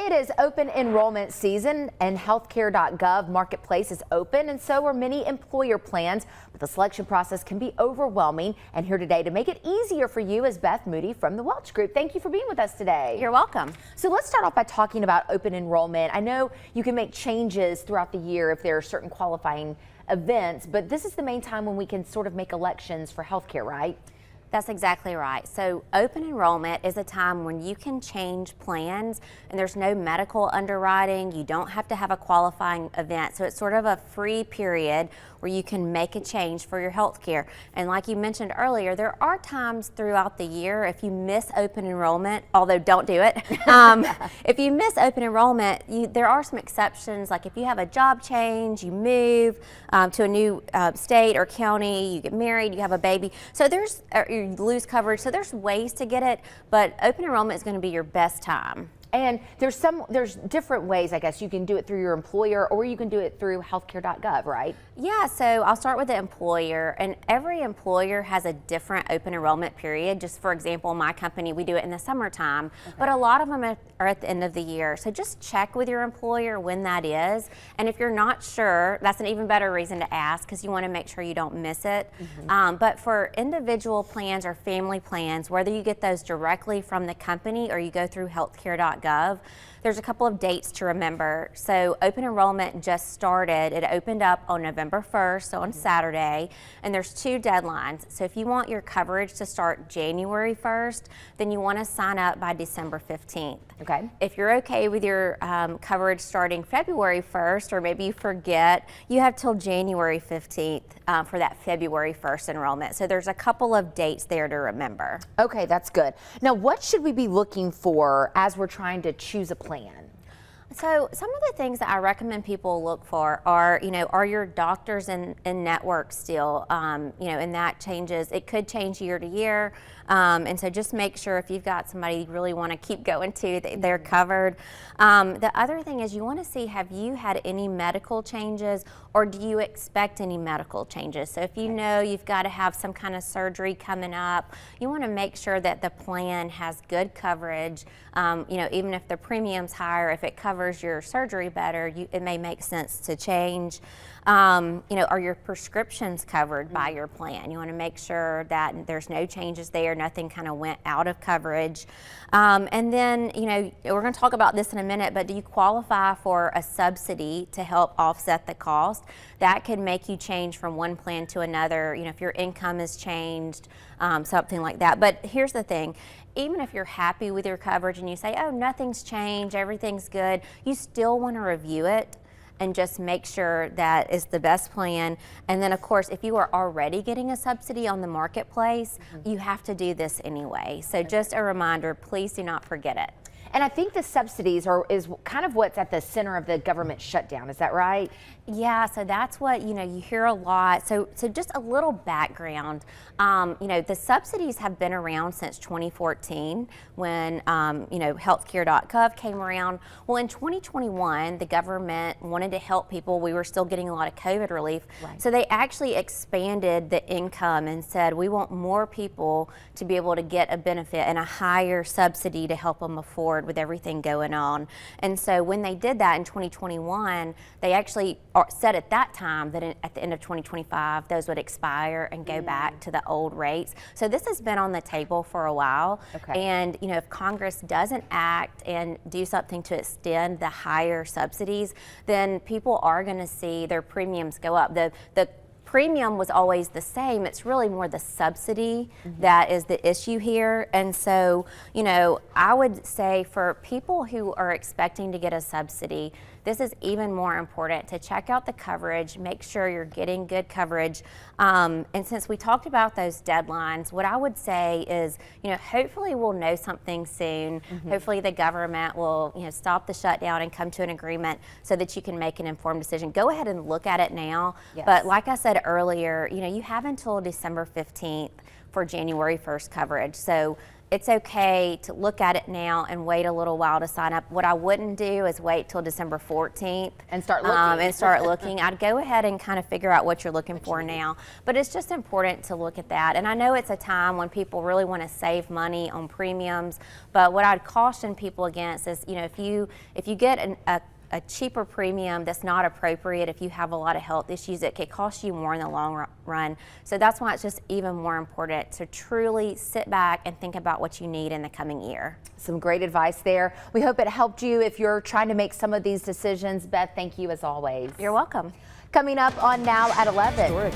It is open enrollment season and healthcare.gov marketplace is open, and so are many employer plans, but the selection process can be overwhelming. And here today to make it easier for you is Beth Moody from the Welch Group. Thank you for being with us today. You're welcome. So let's start off by talking about open enrollment. I know you can make changes throughout the year if there are certain qualifying events, but this is the main time when we can sort of make elections for healthcare, right? That's exactly right. So open enrollment is a time when you can change plans and there's no medical underwriting. You don't have to have a qualifying event. So it's sort of a free period where you can make a change for your health care. And like you mentioned earlier, there are times throughout the year if you miss open enrollment, although don't do it. If you miss open enrollment, there are some exceptions. Like if you have a job change, you move to a new state or county, you get married, you have a baby. So you lose coverage. So there's ways to get it, but open enrollment is going to be your best time. And there's different ways, I guess. You can do it through your employer or you can do it through healthcare.gov, right? Yeah, so I'll start with the employer, and every employer has a different open enrollment period. Just for example, my company, we do it in the summertime, but a lot of them are at the end of the year. So just check with your employer when that is. And if you're not sure, that's an even better reason to ask because you want to make sure you don't miss it. But for individual plans or family plans, whether you get those directly from the company or you go through healthcare.gov, there's a couple of dates to remember. So open enrollment just started. It opened up on November 1st, so on Saturday, and there's two deadlines. So if you want your coverage to start January 1st, then you want to sign up by December 15th. Okay. If you're okay with your coverage starting February 1st, or maybe you forget, you have till January 15th for that February 1st enrollment. So there's a couple of dates there to remember. Okay, that's good. Now, what should we be looking for as we're trying to choose a plan? So some of the things that I recommend people look for are, are your doctors in network still, and that changes. It could change year to year. And so just make sure if you've got somebody you really want to keep going to, that they're covered. The other thing is you want to see, have you had any medical changes or do you expect any medical changes? So if you know you've got to have some kind of surgery coming up, you want to make sure that the plan has good coverage. Even if the premium's higher, if it covers your surgery better, it may make sense to change. Are your prescriptions covered by your plan? You want to make sure that there's no changes there, nothing kind of went out of coverage. And then, we're going to talk about this in a minute, but do you qualify for a subsidy to help offset the cost? That can make you change from one plan to another, if your income has changed, something like that. But here's the thing. Even if you're happy with your coverage and you say, oh, nothing's changed, everything's good, you still want to review it and just make sure that is the best plan. And then of course, if you are already getting a subsidy on the marketplace, you have to do this anyway. So just a reminder, please do not forget it. And I think the subsidies is kind of what's at the center of the government shutdown. Is that right? Yeah, so that's what, you hear a lot. So just a little background. The subsidies have been around since 2014 when, healthcare.gov came around. Well, in 2021, the government wanted to help people. We were still getting a lot of COVID relief. Right. So they actually expanded the income and said, we want more people to be able to get a benefit and a higher subsidy to help them afford with everything going on. And so when they did that in 2021, they actually said at that time that at the end of 2025, those would expire and go back to the old rates. So this has been on the table for a while. Okay. And if Congress doesn't act and do something to extend the higher subsidies, then people are going to see their premiums go up. The premium was always the same. It's really more the subsidy that is the issue here. And so, I would say for people who are expecting to get a subsidy, this is even more important to check out the coverage, make sure you're getting good coverage. And since we talked about those deadlines, what I would say is, hopefully we'll know something soon. Hopefully the government will, stop the shutdown and come to an agreement so that you can make an informed decision. Go ahead and look at it now. Yes. But like I said earlier, you have until December 15th for January 1st coverage. So, it's okay to look at it now and wait a little while to sign up. What I wouldn't do is wait till December 14th and start looking. I'd go ahead and kind of figure out what you're looking for now. But it's just important to look at that. And I know it's a time when people really want to save money on premiums, but what I'd caution people against is, if you get a cheaper premium that's not appropriate, if you have a lot of health issues, it could cost you more in the long run. So that's why it's just even more important to truly sit back and think about what you need in the coming year. Some great advice there. We hope it helped you if you're trying to make some of these decisions. Beth, thank you as always. You're welcome. Coming up on Now at 11.